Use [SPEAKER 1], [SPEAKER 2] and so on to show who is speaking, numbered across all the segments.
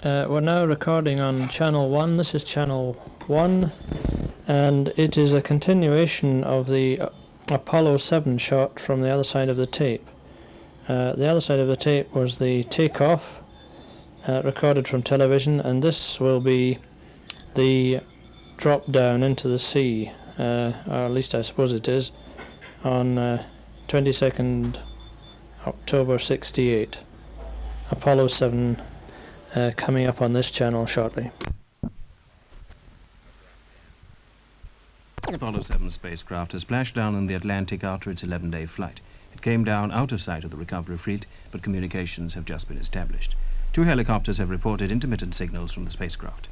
[SPEAKER 1] We're now recording on channel 1. This is channel 1, and it is a continuation of the Apollo 7 shot from the other side of the tape. The other side of the tape was the takeoff, recorded from television, and this will be the drop down into the sea, or at least I suppose it is, on 22nd October 68. Apollo 7 coming up on this channel shortly.
[SPEAKER 2] Apollo 7 spacecraft has splashed down in the Atlantic after its 11-day flight. It came down out of sight of the recovery fleet, but communications have just been established. 2 helicopters have reported intermittent signals from the spacecraft.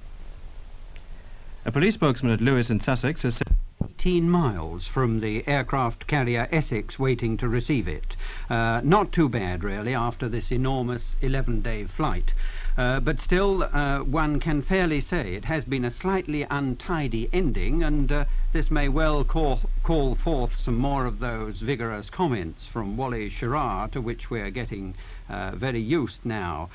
[SPEAKER 2] A police spokesman at Lewis in Sussex has said
[SPEAKER 3] 18 miles from the aircraft carrier Essex waiting to receive it. Not too bad really after this enormous 11-day flight. But still, one can fairly say it has been a slightly untidy ending, and this may well call forth some more of those vigorous comments from Wally Schirra, to which we're getting very used now.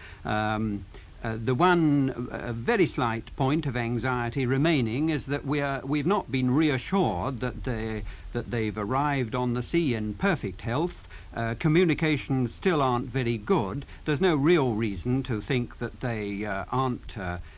[SPEAKER 3] The one very slight point of anxiety remaining is that we've not been reassured that they've arrived on the sea in perfect health. Communications still aren't very good. There's no real reason to think that they aren't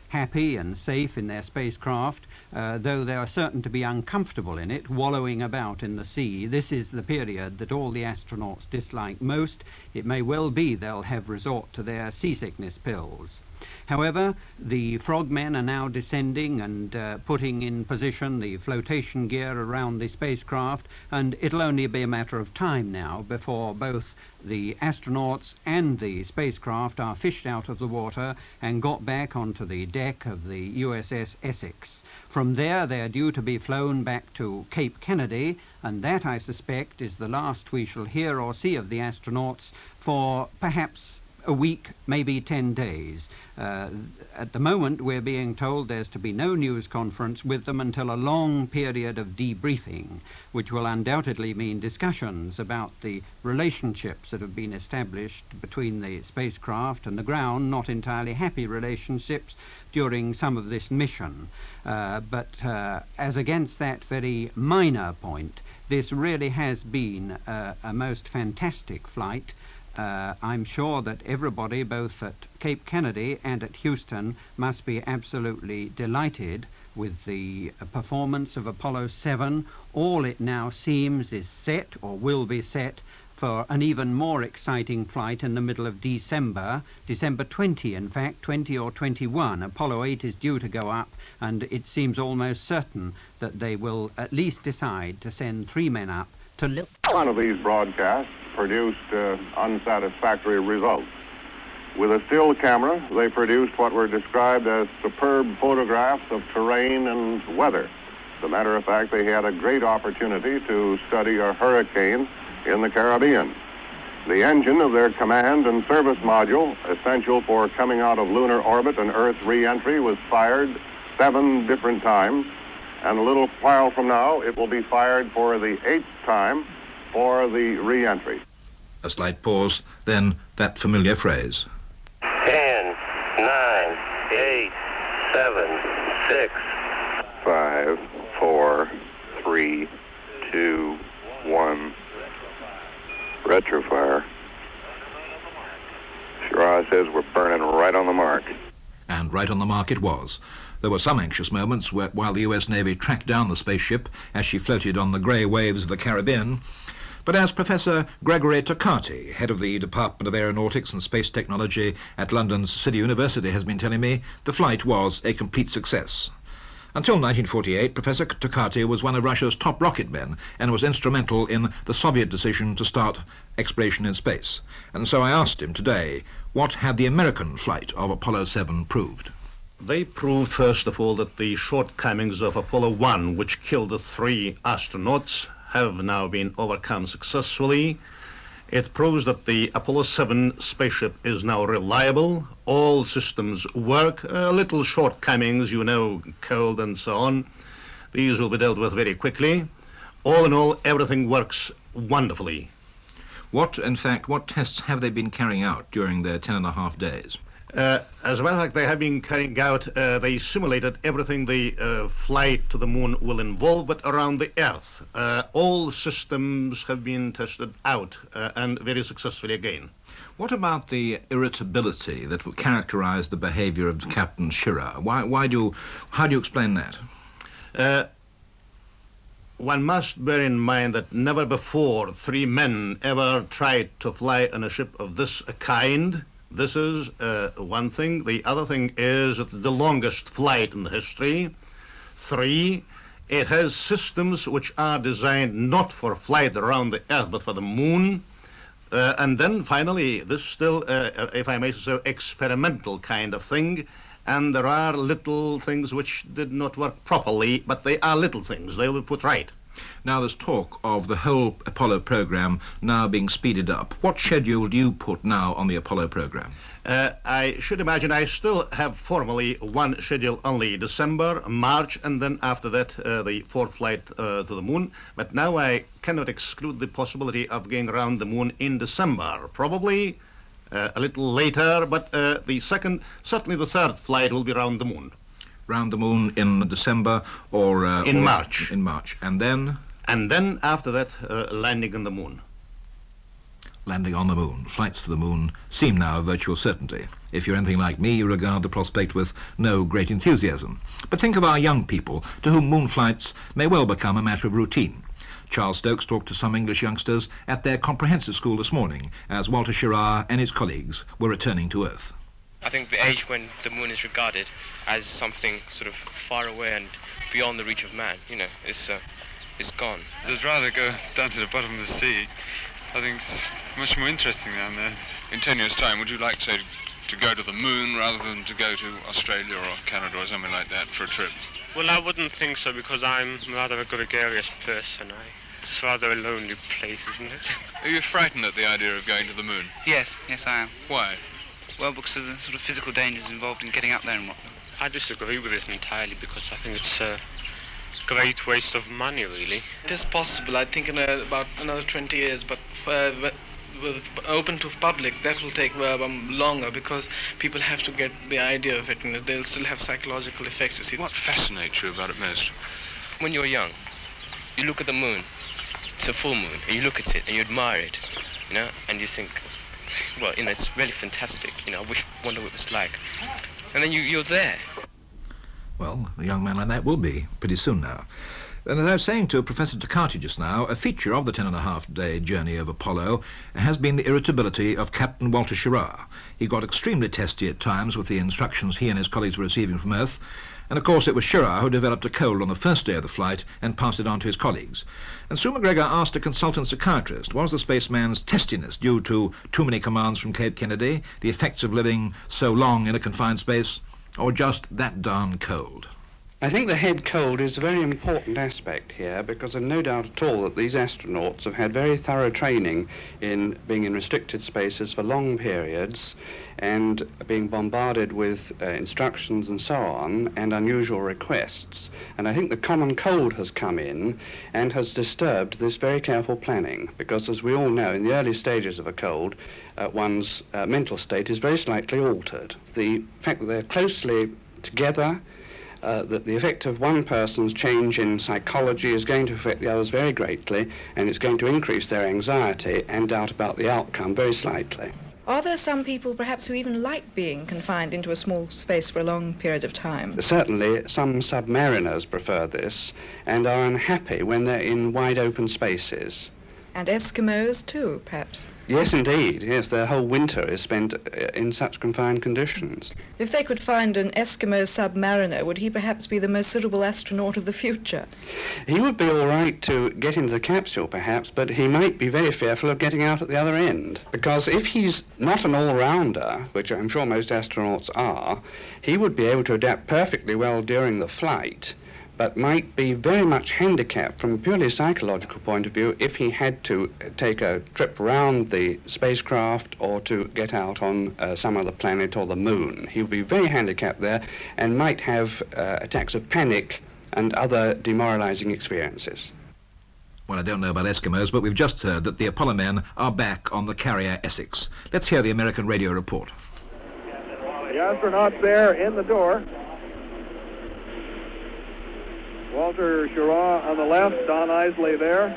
[SPEAKER 3] happy and safe in their spacecraft, though they are certain to be uncomfortable in it, wallowing about in the sea. This is the period that all the astronauts dislike most. It may well be they'll have resort to their seasickness pills. However, the frogmen are now descending and putting in position the flotation gear around the spacecraft, and it'll only be a matter of time now before both the astronauts and the spacecraft are fished out of the water and got back onto the deck of the USS Essex. From there, they're due to be flown back to Cape Kennedy, and that, I suspect, is the last we shall hear or see of the astronauts for perhaps a week, maybe 10 days. At the moment, we're being told there's to be no news conference with them until a long period of debriefing, which will undoubtedly mean discussions about the relationships that have been established between the spacecraft and the ground, not entirely happy relationships during some of this mission. But as against that very minor point, this really has been a most fantastic flight. I'm sure that everybody, both at Cape Kennedy and at Houston, must be absolutely delighted with the performance of Apollo 7. All it now seems is set, or will be set, for an even more exciting flight in the middle of December 20 in fact, 20 or 21. Apollo 8 is due to go up, and it seems almost certain that they will at least decide to send 3 men up to lift.
[SPEAKER 4] One of these broadcasts produced unsatisfactory results. With a still camera, they produced what were described as superb photographs of terrain and weather. As a matter of fact, they had a great opportunity to study a hurricane in the Caribbean. The engine of their command and service module, essential for coming out of lunar orbit and Earth re-entry, was fired 7 different times, and a little while from now, it will be fired for the 8th time for the re-entry.
[SPEAKER 5] A slight pause, then that familiar phrase.
[SPEAKER 6] 10, 9, 8, 7, 6.
[SPEAKER 4] 5, 4, 3, 2, 1. Retrofire. Schirra says we're burning right on the mark.
[SPEAKER 5] And right on the mark it was. There were some anxious moments while the US Navy tracked down the spaceship as she floated on the grey waves of the Caribbean. But as Professor Gregory Toccati, head of the Department of Aeronautics and Space Technology at London's City University, has been telling me, the flight was a complete success. Until 1948, Professor Toccati was one of Russia's top rocket men and was instrumental in the Soviet decision to start exploration in space. And so I asked him today, what had the American flight of Apollo 7 proved?
[SPEAKER 7] They proved, first of all, that the shortcomings of Apollo 1, which killed the 3 astronauts, have now been overcome successfully. It proves that the Apollo 7 spaceship is now reliable. All systems work. Little shortcomings, you know, cold and so on. These will be dealt with very quickly. All in all, everything works wonderfully.
[SPEAKER 5] What tests have they been carrying out during their 10.5 days?
[SPEAKER 7] As a matter of fact, they have been carrying out, they simulated everything the flight to the moon will involve, but around the Earth. All systems have been tested out, and very successfully again.
[SPEAKER 5] What about the irritability that would characterize the behavior of Captain Schirra? How do you explain that?
[SPEAKER 7] One must bear in mind that never before 3 men ever tried to fly on a ship of this kind. This is one thing. The other thing is the longest flight in history. 3, it has systems which are designed not for flight around the Earth, but for the moon. And then finally, this still, if I may say so, experimental kind of thing. And there are little things which did not work properly, but they are little things. They will be put right.
[SPEAKER 5] Now there's talk of the whole Apollo program now being speeded up. What schedule do you put now on the Apollo program?
[SPEAKER 7] I should imagine I still have formally one schedule only, December, March, and then after that the 4th flight to the moon. But now I cannot exclude the possibility of going around the moon in December. Probably a little later, but the second, certainly the 3rd flight will be around the moon.
[SPEAKER 5] Round the moon in December or...
[SPEAKER 7] in March.
[SPEAKER 5] In March. And then?
[SPEAKER 7] And then after that, landing on the moon.
[SPEAKER 5] Landing on the moon. Flights to the moon seem now a virtual certainty. If you're anything like me, you regard the prospect with no great enthusiasm. But think of our young people, to whom moon flights may well become a matter of routine. Charles Stokes talked to some English youngsters at their comprehensive school this morning as Walter Schirra and his colleagues were returning to Earth.
[SPEAKER 8] I think the age when the moon is regarded as something sort of far away and beyond the reach of man, you know, it's gone.
[SPEAKER 9] I'd rather go down to the bottom of the sea. I think it's much more interesting down there.
[SPEAKER 10] In 10 years' time, would you like, say, to go to the moon rather than to go to Australia or Canada or something like that for a trip?
[SPEAKER 11] Well, I wouldn't think so, because I'm rather a gregarious person. It's rather a lonely place, isn't it?
[SPEAKER 10] Are you frightened at the idea of going to the moon?
[SPEAKER 12] Yes, I am.
[SPEAKER 10] Why?
[SPEAKER 12] Well, because of the sort of physical dangers involved in getting up there and whatnot.
[SPEAKER 11] I disagree with it entirely, because I think it's a great waste of money, really.
[SPEAKER 13] It is possible, I think, in about another 20 years, but open to public, that will take longer, because people have to get the idea of it, and they'll still have psychological effects, you see.
[SPEAKER 10] What fascinates you about it most?
[SPEAKER 8] When you're young, you look at the moon, it's a full moon, and you look at it and you admire it, you know, and you think, well, you know, it's really fantastic, you know, wonder what it was like. And then you're there.
[SPEAKER 5] Well, a young man like that will be pretty soon now. And as I was saying to Professor Takati just now, a feature of the 10.5-day journey of Apollo has been the irritability of Captain Walter Schirra. He got extremely testy at times with the instructions he and his colleagues were receiving from Earth. And of course it was Schirra who developed a cold on the first day of the flight and passed it on to his colleagues. And Sue McGregor asked a consultant psychiatrist, was the spaceman's testiness due to too many commands from Cape Kennedy, the effects of living so long in a confined space, or just that darn cold?
[SPEAKER 14] I think the head cold is a very important aspect here, because I've no doubt at all that these astronauts have had very thorough training in being in restricted spaces for long periods and being bombarded with instructions and so on, and unusual requests. And I think the common cold has come in and has disturbed this very careful planning, because as we all know, in the early stages of a cold, one's mental state is very slightly altered. The fact that they're closely together, that the effect of one person's change in psychology is going to affect the others very greatly, and it's going to increase their anxiety and doubt about the outcome very slightly.
[SPEAKER 15] Are there some people perhaps who even like being confined into a small space for a long period of time?
[SPEAKER 14] Certainly some submariners prefer this and are unhappy when they're in wide open spaces.
[SPEAKER 15] And Eskimos too, perhaps?
[SPEAKER 14] Yes, indeed. Yes, their whole winter is spent in such confined conditions.
[SPEAKER 15] If they could find an Eskimo submariner, would he perhaps be the most suitable astronaut of the future?
[SPEAKER 14] He would be all right to get into the capsule, perhaps, but he might be very fearful of getting out at the other end. Because if he's not an all-rounder, which I'm sure most astronauts are, he would be able to adapt perfectly well during the flight, but might be very much handicapped from a purely psychological point of view if he had to take a trip around the spacecraft or to get out on some other planet or the moon. He would be very handicapped there and might have attacks of panic and other demoralizing experiences.
[SPEAKER 5] Well, I don't know about Eskimos, but we've just heard that the Apollo men are back on the carrier Essex. Let's hear the American radio report.
[SPEAKER 4] The astronauts there in the door. Walter Schirra on the left, Donn Eisele there,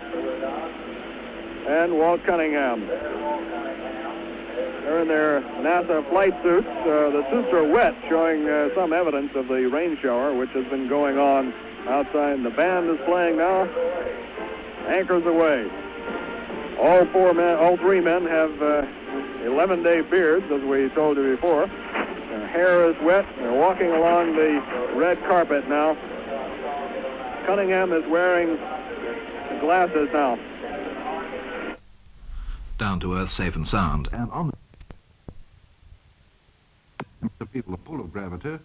[SPEAKER 4] and Walt Cunningham. They're in their NASA flight suits. The suits are wet, showing some evidence of the rain shower, which has been going on outside. The band is playing now. Anchors away. All three men have 11-day beards, as we told you before. Their hair is wet. They're walking along the red carpet now. Cunningham is wearing glasses now.
[SPEAKER 5] Down to Earth, safe and sound. And on the people full of gravity,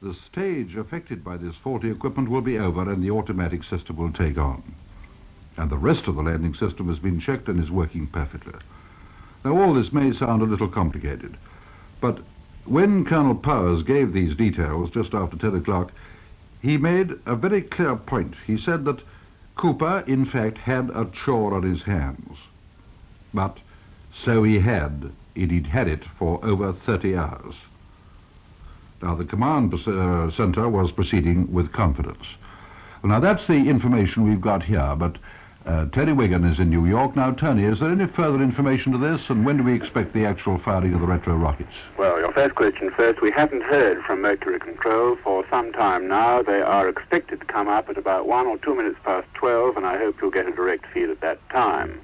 [SPEAKER 5] the stage affected by this faulty equipment will be over and the automatic system will take on. And the rest of the landing system has been checked and is working perfectly. Now, all this may sound a little complicated, but when Colonel Powers gave these details just after 10 o'clock, he made a very clear point. He said that Cooper, in fact, had a chore on his hands. But so he had. He'd had it for over 30 hours. Now, the command center was proceeding with confidence. Well, now, that's the information we've got here, but Tony Wigan is in New York. Now, Tony, is there any further information to this, and when do we expect the actual firing of the retro rockets?
[SPEAKER 16] Well, your first question first. We haven't heard from Mercury Control for some time now. They are expected to come up at about 1 or 2 minutes past 12, and I hope you'll get a direct feed at that time.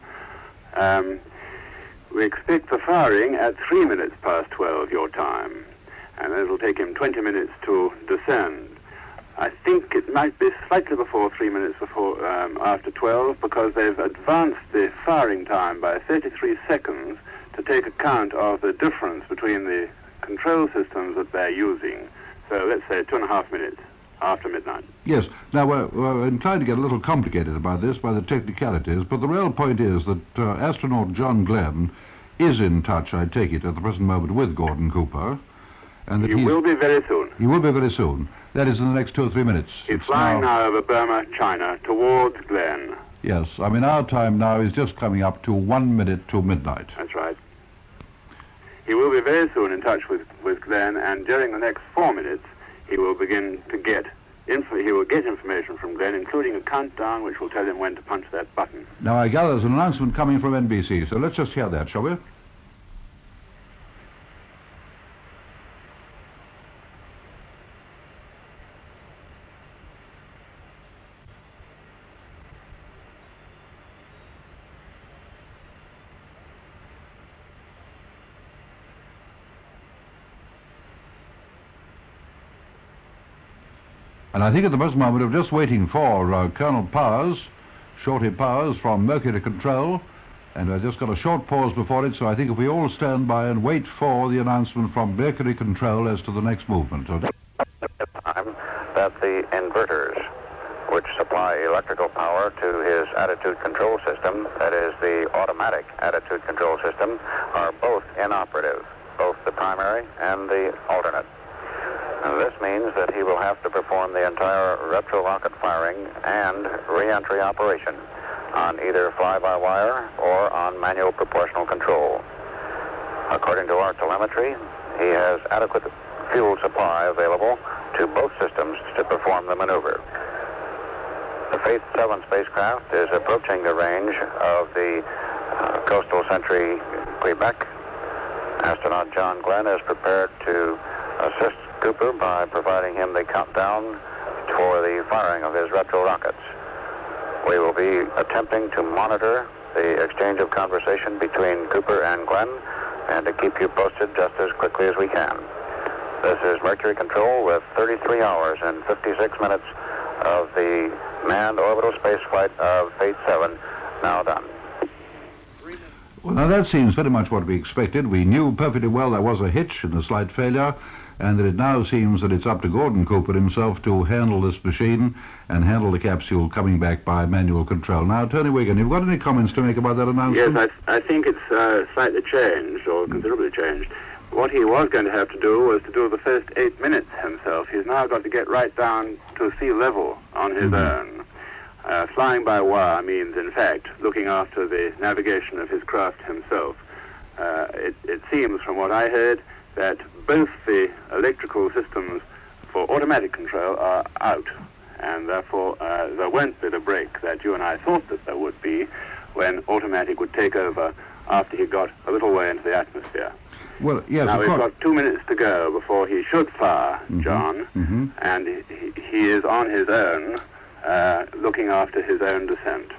[SPEAKER 16] We expect the firing at 3 minutes past 12 your time, and it'll take him 20 minutes to descend. I think it might be slightly before 3 minutes before after 12, because they've advanced the firing time by 33 seconds to take account of the difference between the control systems that they're using. So let's say 2.5 minutes after midnight.
[SPEAKER 5] Yes. Now, we're inclined to get a little complicated about this by the technicalities, but the real point is that astronaut John Glenn is in touch, I take it, at the present moment with Gordon Cooper. And that
[SPEAKER 16] he will be very soon.
[SPEAKER 5] He will be very soon. That is in the next 2 or 3 minutes.
[SPEAKER 16] He's flying now over Burma, China, towards Glenn.
[SPEAKER 5] Yes. I mean, our time now is just coming up to 1 minute to midnight.
[SPEAKER 16] That's right. He will be very soon in touch with Glenn, and during the next 4 minutes, he will begin to get information from Glenn, including a countdown which will tell him when to punch that button.
[SPEAKER 5] Now, I gather there's an announcement coming from NBC, so let's just hear that, shall we? And I think at the present moment we're just waiting for Colonel Powers, Shorty Powers from Mercury Control, and we've just got a short pause before it, so I think if we all stand by and wait for the announcement from Mercury Control as to the next movement.
[SPEAKER 17] Time that the inverters, which supply electrical power to his attitude control system, that is the automatic attitude control system, are both inoperative, both the primary and the alternate. And this means that he will have to perform the entire retro-rocket firing and re-entry operation on either fly-by-wire or on manual proportional control. According to our telemetry, he has adequate fuel supply available to both systems to perform the maneuver. The Faith 7 spacecraft is approaching the range of the coastal Century Quebec. Astronaut John Glenn is prepared to assist Cooper by providing him the countdown for the firing of his retro rockets. We will be attempting to monitor the exchange of conversation between Cooper and Glenn and to keep you posted just as quickly as we can. This is Mercury Control with 33 hours and 56 minutes of the manned orbital space flight of Faith 7 now done.
[SPEAKER 5] Well, now that seems very much what we expected. We knew perfectly well there was a hitch and a slight failure, and that it now seems that it's up to Gordon Cooper himself to handle this machine and handle the capsule coming back by manual control. Now, Tony Wigan, you've got any comments to make about that announcement?
[SPEAKER 16] Yes, I think it's slightly changed, or considerably changed. What he was going to have to do was to do the first 8 minutes himself. He's now got to get right down to sea level on his own. Flying by wire means, in fact, looking after the navigation of his craft himself. It seems, from what I heard, that both the electrical systems for automatic control are out, and therefore there won't be the break that you and I thought that there would be when automatic would take over after he got a little way into the atmosphere.
[SPEAKER 18] Well, yes,
[SPEAKER 16] now
[SPEAKER 18] of
[SPEAKER 16] we've
[SPEAKER 18] course.
[SPEAKER 16] got 2 minutes to go before he should fire, John, and he is on his own, looking after his own descent.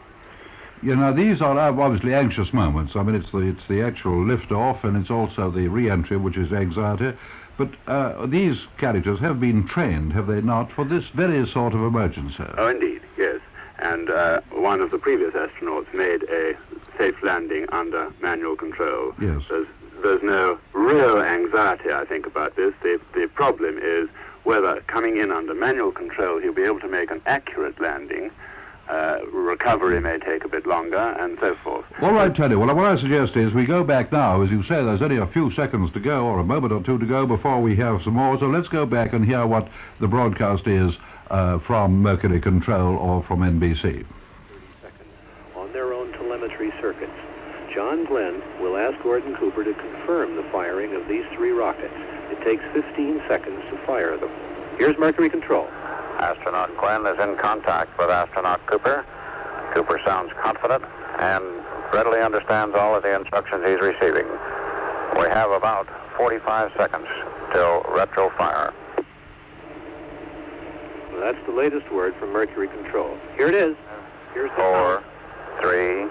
[SPEAKER 18] You know, these are obviously anxious moments. I mean, it's the actual lift-off, and it's also the re-entry, which is anxiety. But these characters have been trained, have they not, for this very sort of emergency?
[SPEAKER 16] Oh, indeed, yes. And one of the previous astronauts made a safe landing under manual control.
[SPEAKER 18] Yes.
[SPEAKER 16] There's no real anxiety, I think, about this. The problem is whether coming in under manual control he'll be able to make an accurate landing. Recovery may take a bit longer, and so forth.
[SPEAKER 18] All right, Teddy. Well, what I suggest is we go back now. As you say, there's only a few seconds to go, or a moment or two to go, before we have some more. So let's go back and hear what the broadcast is from Mercury Control or from NBC.
[SPEAKER 19] On their own telemetry circuits, John Glenn will ask Gordon Cooper to confirm the firing of these 3 rockets. It takes 15 seconds to fire them. Here's Mercury Control.
[SPEAKER 17] Astronaut Glenn is in contact with astronaut Cooper. Cooper sounds confident and readily understands all of the instructions he's receiving. We have about 45 seconds till retro fire.
[SPEAKER 19] That's the latest word from Mercury Control. Here it is. Here's the
[SPEAKER 17] 4, 3,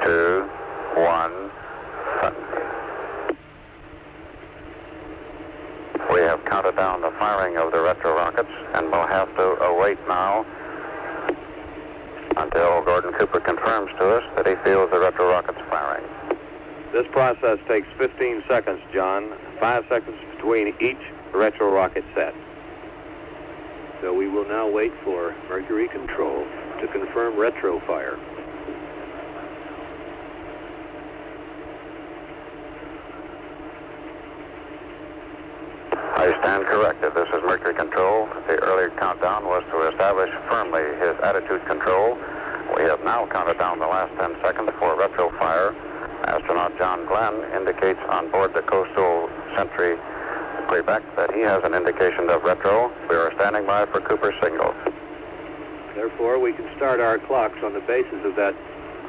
[SPEAKER 17] 2, 1. We have counted down the firing of the retro rockets, and we'll have to await now until Gordon Cooper confirms to us that he feels the retro rockets firing.
[SPEAKER 19] This process takes 15 seconds, John. 5 seconds between each retro rocket set. So we will now wait for Mercury Control to confirm retro fire.
[SPEAKER 17] I stand corrected. This is Mercury Control. The earlier countdown was to establish firmly his attitude control. We have now counted down the last 10 seconds for retro fire. Astronaut John Glenn indicates on board the Coastal Sentry Quebec that he has an indication of retro. We are standing by for Cooper's signal.
[SPEAKER 19] Therefore, we can start our clocks on the basis of that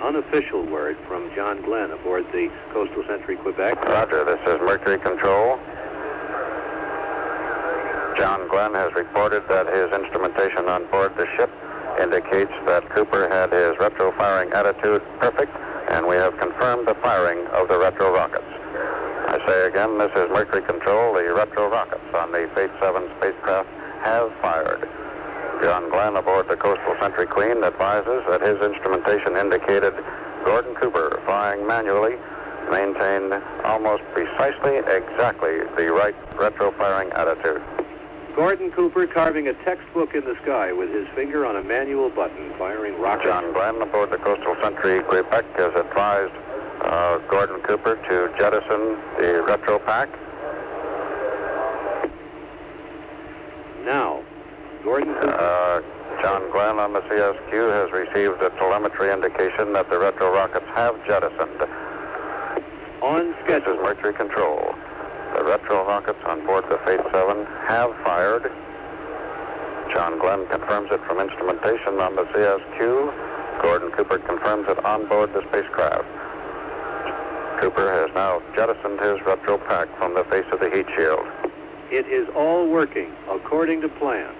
[SPEAKER 19] unofficial word from John Glenn aboard the Coastal Sentry Quebec.
[SPEAKER 17] Roger, this is Mercury Control. John Glenn has reported that his instrumentation on board the ship indicates that Cooper had his retro firing attitude perfect, and we have confirmed the firing of the retro rockets. I say again, this is Mercury Control. The retro rockets on the Fate 7 spacecraft have fired. John Glenn aboard the Coastal Sentry Queen advises that his instrumentation indicated Gordon Cooper flying manually maintained almost precisely exactly the right retro firing attitude.
[SPEAKER 19] Gordon Cooper carving a textbook in the sky with his finger on a manual button, firing rockets.
[SPEAKER 17] John Glenn aboard the Coastal Sentry Quebec has advised Gordon Cooper to jettison the retro pack.
[SPEAKER 19] Now, Gordon Cooper.
[SPEAKER 17] John Glenn on the CSQ has received a telemetry indication that the retro rockets have jettisoned.
[SPEAKER 19] On schedule.
[SPEAKER 17] This is Mercury Control. The retro rockets on board the Fate 7 have fired. John Glenn confirms it from instrumentation on the CSQ. Gordon Cooper confirms it on board the spacecraft. Cooper has now jettisoned his retro pack from the face of the heat shield.
[SPEAKER 19] It is all working according to plan.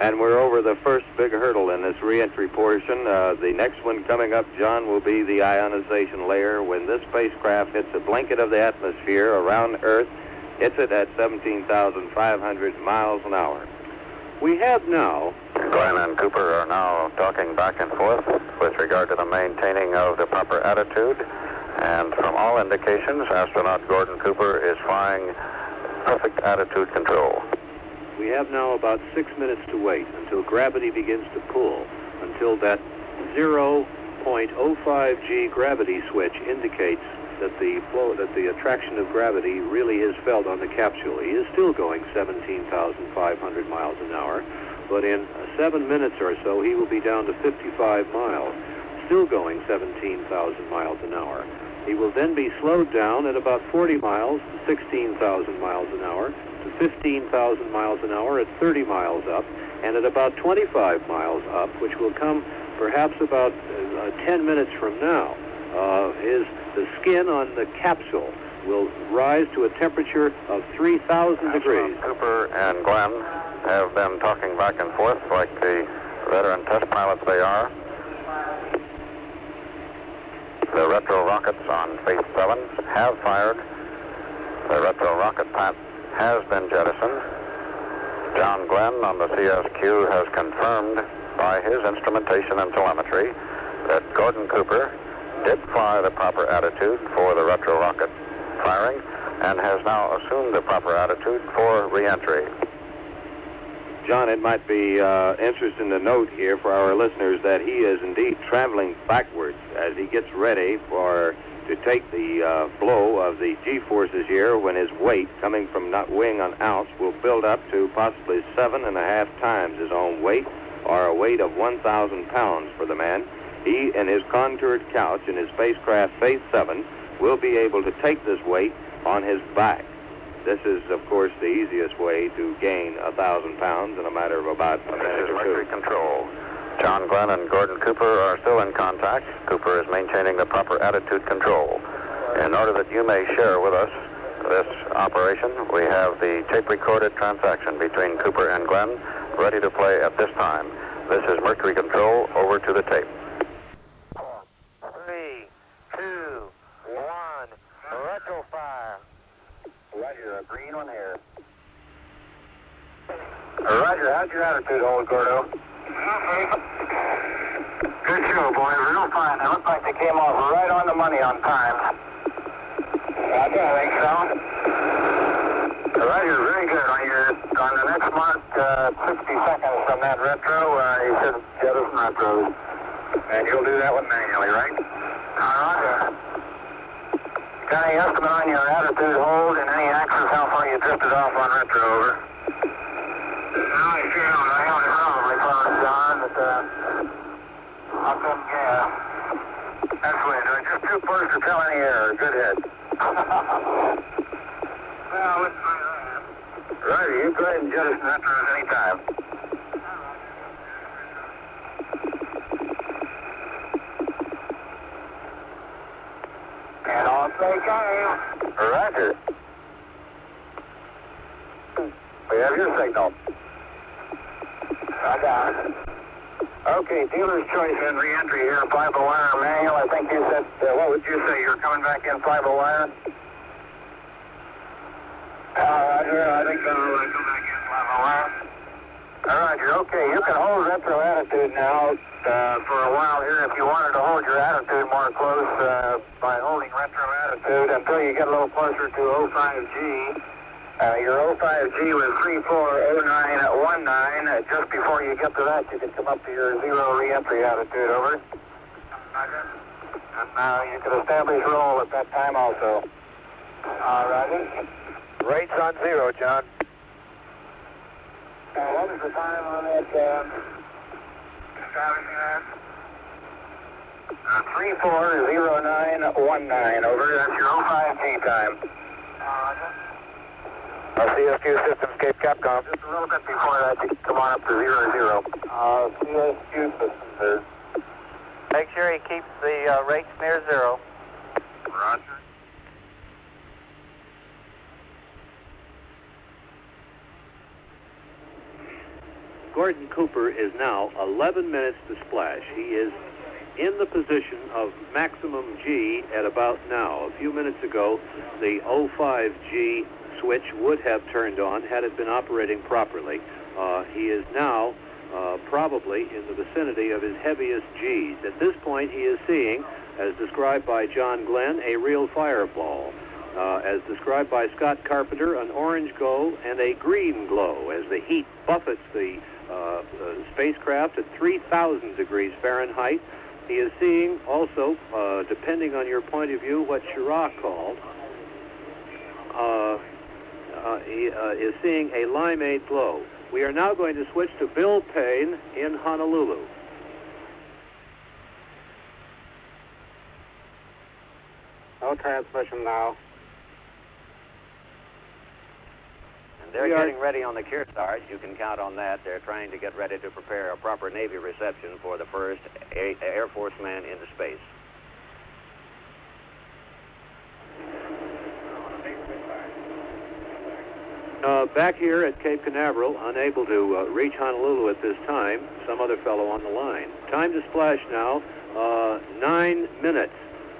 [SPEAKER 19] And we're over the first big hurdle in this re-entry portion. The next one coming up, John, will be the ionization layer. When this spacecraft hits a blanket of the atmosphere around Earth, hits it at 17,500 miles an hour. We have now...
[SPEAKER 17] Glenn and Cooper are now talking back and forth with regard to the maintaining of the proper attitude. And from all indications, astronaut Gordon Cooper is flying perfect attitude control.
[SPEAKER 19] We have now about 6 minutes to wait until gravity begins to pull, until that 0.05 G gravity switch indicates that the attraction of gravity really is felt on the capsule. He is still going 17,500 miles an hour, but in 7 minutes or so he will be down to 55 miles, still going 17,000 miles an hour. He will then be slowed down at about 40 miles, 16,000 miles an hour, to 15,000 miles an hour at 30 miles up, and at about 25 miles up, which will come perhaps about 10 minutes from now. The skin on the capsule will rise to a temperature of 3,000 degrees.
[SPEAKER 17] Cooper and Glenn have been talking back and forth like the veteran test pilots they are. The retro rockets on Phase 7 have fired. The retro rocket plant has been jettisoned. John Glenn on the CSQ has confirmed by his instrumentation and telemetry that Gordon Cooper did fly the proper attitude for the retro rocket firing and has now assumed the proper attitude for re-entry.
[SPEAKER 19] John, it might be interesting to note here for our listeners that he is indeed traveling backwards as he gets ready to take the blow of the G-forces here when his weight coming from not weighing an ounce will build up to possibly 7.5 times his own weight, or a weight of 1,000 pounds for the man. He and his contoured couch in his spacecraft Phase 7 will be able to take this weight on his back. This is, of course, the easiest way to gain 1,000 pounds in a matter of about a minute or two.
[SPEAKER 17] Mercury control. John Glenn and Gordon Cooper are still in contact. Cooper is maintaining the proper attitude control. In order that you may share with us this operation, we have the tape-recorded transaction between Cooper and Glenn ready to play at this time. This is Mercury control. Over to the tape.
[SPEAKER 6] 3, 2, 1, retro fire. Roger, a green one here. Roger, how'd your attitude hold, Gordo? Good show, boys. Real fine. It looked like they came off right on the money on time. I think so. Roger, very good. On the next mark, 60 seconds from that retro, you should get us retros. And you'll do that one manually, right? Roger. Got any estimate on your attitude hold and any axis how far you drifted off on retro, over? No, I sure don't. I haven't probably found John, but I couldn't guess. That's the way to do it. Just 2 points to tell any error. Good hit. Well, let's try that. Righty, you go ahead and jettison retros any time. And off they go. Roger. We have your signal. I got it. Okay, dealer's choice in re-entry here, 5-wire manual. I think you said, what would you say? You're coming back in 5-wire? Roger, I think I'll come back in 5-wire. Roger, okay, you can hold retro attitude now for a while here if you wanted to hold your attitude more close by holding retro attitude until you get a little closer to 05G. Your 05G was 340919. Just before you get to that, you can come up to your 0 re-entry attitude, over. And you can establish roll at that time also. Roger. Rates on 0, John. What was the time on that establishing that? 340919, over. That's your 05G time. CSQ Systems, Cape Capcom. Just a little bit before that, you can come on up to 00. CSQ Systems there. Make sure he keeps the rates near 0. Roger.
[SPEAKER 19] Gordon Cooper is now 11 minutes to splash. He is in the position of maximum G at about now. A few minutes ago, the 05G switch would have turned on had it been operating properly. He is now probably in the vicinity of his heaviest G's. At this point, he is seeing, as described by John Glenn, a real fireball. As described by Scott Carpenter, an orange glow and a green glow as the heat buffets the spacecraft at 3,000 degrees Fahrenheit. He is seeing also, depending on your point of view, what Schirra called, he is seeing a limeade glow. We are now going to switch to Bill Payne in Honolulu.
[SPEAKER 6] No transmission now.
[SPEAKER 17] They're getting ready on the Kearsarge. You can count on that. They're trying to get ready to prepare a proper Navy reception for the first Air Force man into space.
[SPEAKER 19] Back here at Cape Canaveral, unable to reach Honolulu at this time, some other fellow on the line. Time to splash now, 9 minutes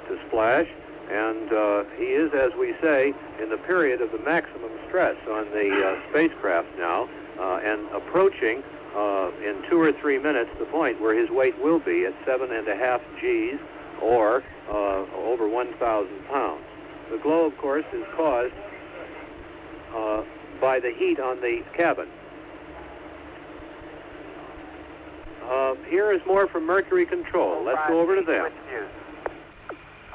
[SPEAKER 19] to splash, and he is, as we say, in the period of the maximum stress on the spacecraft now, and approaching in 2 or 3 minutes the point where his weight will be at 7.5 Gs, or over 1,000 pounds. The glow, of course, is caused by the heat on the cabin. Here is more from Mercury Control. Let's go over to them.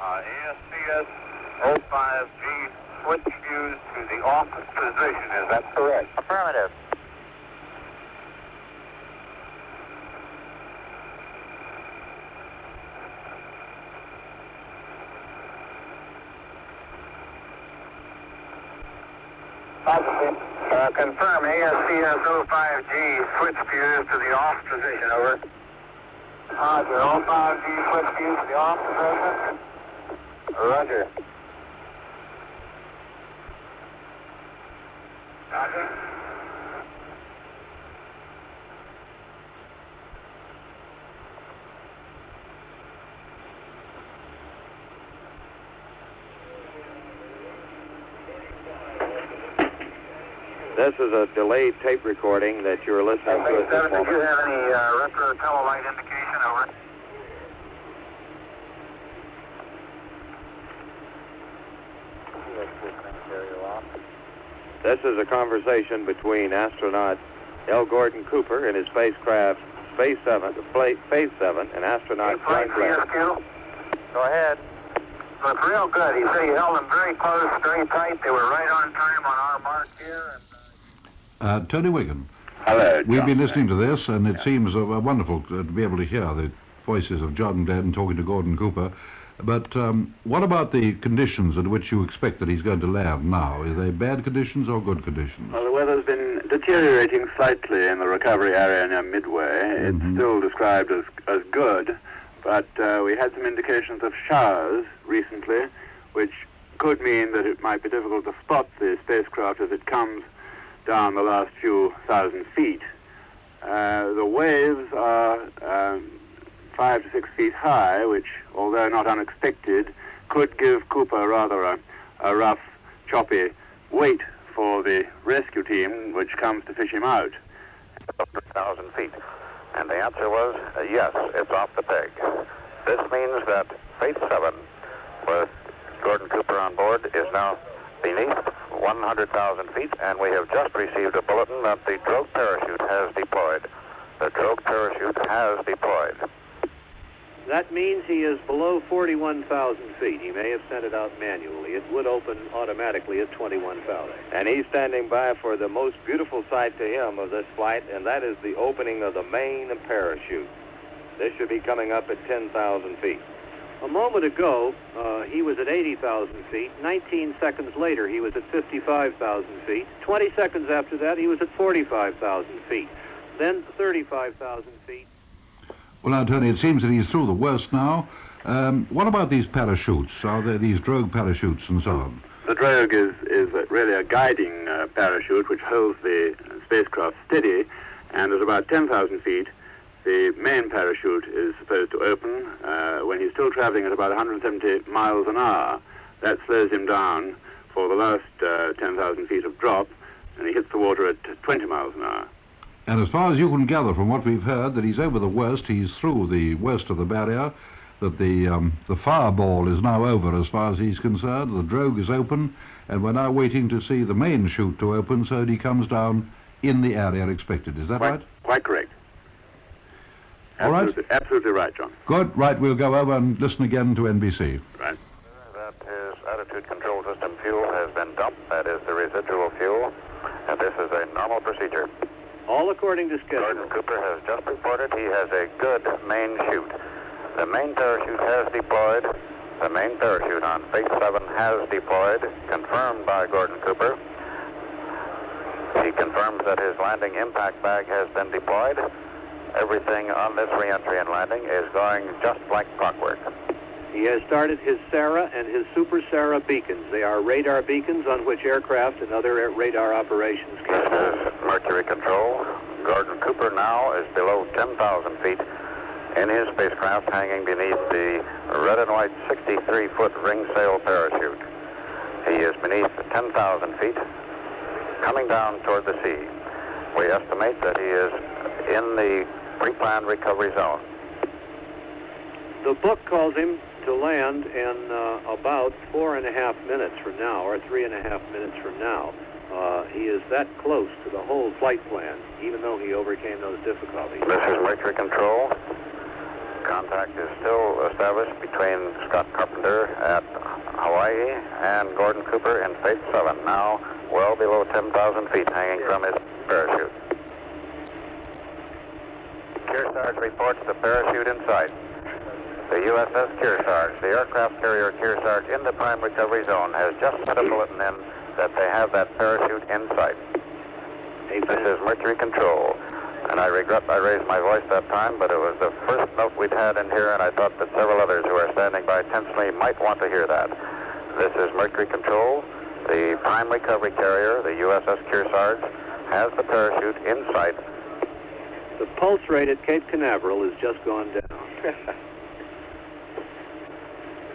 [SPEAKER 6] ASCS 05G switch fuse to the off position. Is that correct?
[SPEAKER 17] Affirmative.
[SPEAKER 6] Confirm ASCS 05G switch fuse to the off position. Over. Roger. 05G switch fuse to the off position. Roger. Roger.
[SPEAKER 19] This is a delayed tape recording that you're listening to at this moment.
[SPEAKER 6] Do you have any retro telelight indication? Over.
[SPEAKER 19] This is a conversation between astronaut L. Gordon Cooper and his spacecraft Phase 7, and astronaut Frank Blair.
[SPEAKER 6] Go ahead. Look real good. He said he held them very close, very tight. They were right on time on our mark here.
[SPEAKER 18] Tony Wigan.
[SPEAKER 16] Hello,
[SPEAKER 18] We've
[SPEAKER 16] John.
[SPEAKER 18] been listening to this, and it seems wonderful to be able to hear the voices of John Glenn talking to Gordon Cooper. But what about the conditions at which you expect that he's going to land now? Are they bad conditions or good conditions?
[SPEAKER 16] Well, the weather's been deteriorating slightly in the recovery area near Midway. It's still described as good, but we had some indications of showers recently, which could mean that it might be difficult to spot the spacecraft as it comes down the last few thousand feet. The waves are 5 to 6 feet high, which, although not unexpected, could give Cooper rather a rough, choppy wait for the rescue team, which comes to fish him out.
[SPEAKER 17] 1,000 feet. And the answer was yes, it's off the peg. This means that Phase 7, with Gordon Cooper on board, is now beneath 100,000 feet, and we have just received a bulletin that the drogue parachute has deployed. The drogue parachute has deployed.
[SPEAKER 19] That means he is below 41,000 feet. He may have sent it out manually. It would open automatically at 21,000.
[SPEAKER 20] And he's standing by for the most beautiful sight to him of this flight, and that is the opening of the main parachute. This should be coming up at 10,000 feet.
[SPEAKER 19] A moment ago, he was at 80,000 feet. 19 seconds later, he was at 55,000 feet. 20 seconds after that, he was at 45,000 feet. Then 35,000 feet.
[SPEAKER 18] Well, now, Tony, it seems that he's through the worst now. What about these parachutes? Are there these drogue parachutes and so on?
[SPEAKER 16] The drogue is really a guiding parachute which holds the spacecraft steady, and at about 10,000 feet, the main parachute is supposed to open when he's still traveling at about 170 miles an hour. That slows him down for the last 10,000 feet of drop, and he hits the water at 20 miles an hour.
[SPEAKER 18] And as far as you can gather from what we've heard, that he's over the worst, he's through the worst of the barrier, that the fireball is now over as far as he's concerned, the drogue is open, and we're now waiting to see the main chute to open so that he comes down in the area expected. Is that right?
[SPEAKER 16] Quite correct.
[SPEAKER 18] All right?
[SPEAKER 16] Absolutely right, John.
[SPEAKER 18] Good. Right, we'll go over and listen again to NBC.
[SPEAKER 16] Right.
[SPEAKER 17] That his attitude control system fuel has been dumped. That is the residual fuel, and this is a normal procedure.
[SPEAKER 19] All according to schedule.
[SPEAKER 17] Gordon Cooper has just reported he has a good main chute. The main parachute has deployed. The main parachute on Fate 7 has deployed, confirmed by Gordon Cooper. He confirms that his landing impact bag has been deployed. Everything on this re-entry and landing is going just like clockwork.
[SPEAKER 19] He has started his Sarah and his Super Sarah beacons. They are radar beacons on which aircraft and other radar operations can.
[SPEAKER 17] This is Mercury Control. Gordon Cooper now is below 10,000 feet in his spacecraft, hanging beneath the red and white 63-foot ring sail parachute. He is beneath 10,000 feet, coming down toward the sea. We estimate that he is in the pre-planned recovery zone.
[SPEAKER 19] The book calls him to land in about 4.5 minutes from now, or 3.5 minutes from now. He is that close to the whole flight plan, even though he overcame those difficulties.
[SPEAKER 17] This is Mercury Control. Contact is still established between Scott Carpenter at Hawaii and Gordon Cooper in Fate 7, now well below 10,000 feet, hanging from his parachute. Kearsarge reports the parachute in sight. The USS Kearsarge, the aircraft carrier Kearsarge in the prime recovery zone, has just sent a bulletin in that they have that parachute in sight. This is Mercury Control. And I regret I raised my voice that time, but it was the first note we'd had in here, and I thought that several others who are standing by tensely might want to hear that. This is Mercury Control. The prime recovery carrier, the USS Kearsarge, has the parachute in sight.
[SPEAKER 19] The pulse rate at Cape Canaveral has just gone down.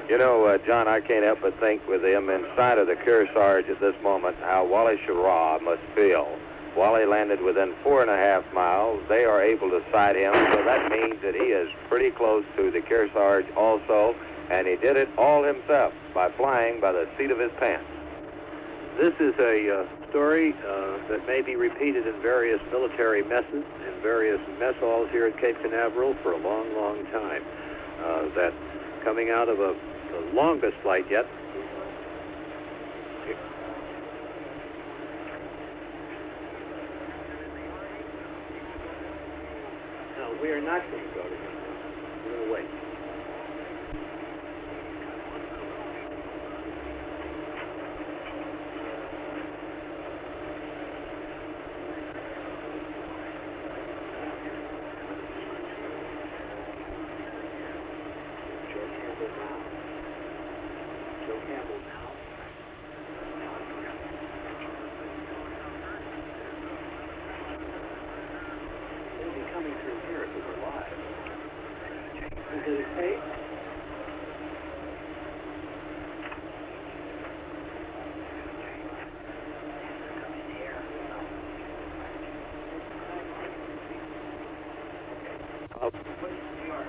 [SPEAKER 20] You know, John, I can't help but think with him inside of the Kearsarge at this moment how Wally Schirra must feel. Wally landed within 4.5 miles. They are able to sight him, so that means that he is pretty close to the Kearsarge also, and he did it all himself by flying by the seat of his pants.
[SPEAKER 19] This is a story that may be repeated in various military messes, in various mess halls here at Cape Canaveral for a long, long time. That coming out of the longest flight yet. No, we are not going to go to him. We're going to wait.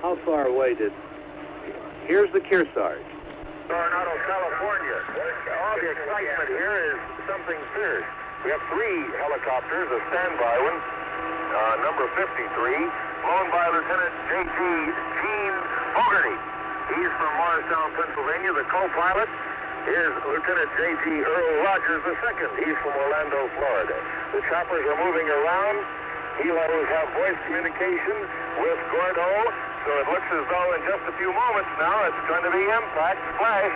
[SPEAKER 19] How far away did... Here's the Kearsarge.
[SPEAKER 6] Coronado, California. All the excitement here is something fierce. We have 3 helicopters, a standby one, number 53, flown by Lieutenant J.G. Gene Fogarty. He's from Morristown, Pennsylvania. The co-pilot is Lieutenant J.G. Earl Rogers II. He's from Orlando, Florida. The choppers are moving around. Helos have voice communication with Gordo, so it looks as though in just a few moments now it's going to be impact, splash.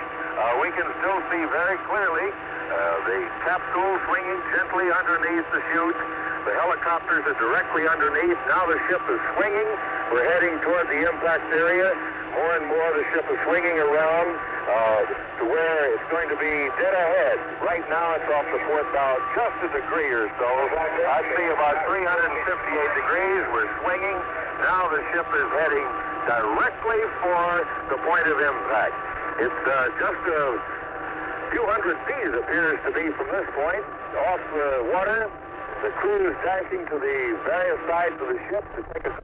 [SPEAKER 6] We can still see very clearly the capsule swinging gently underneath the chute. The helicopters are directly underneath. Now the ship is swinging. We're heading toward the impact area. More and more the ship is swinging around to where it's going to be dead ahead. Right now it's off the port bow just a degree or so. I see about 358 degrees. We're swinging. Now the ship is heading directly for the point of impact. It's just a few hundred feet, it appears to be, from this point, off the water. The crew is dashing to the various sides of the ship to take a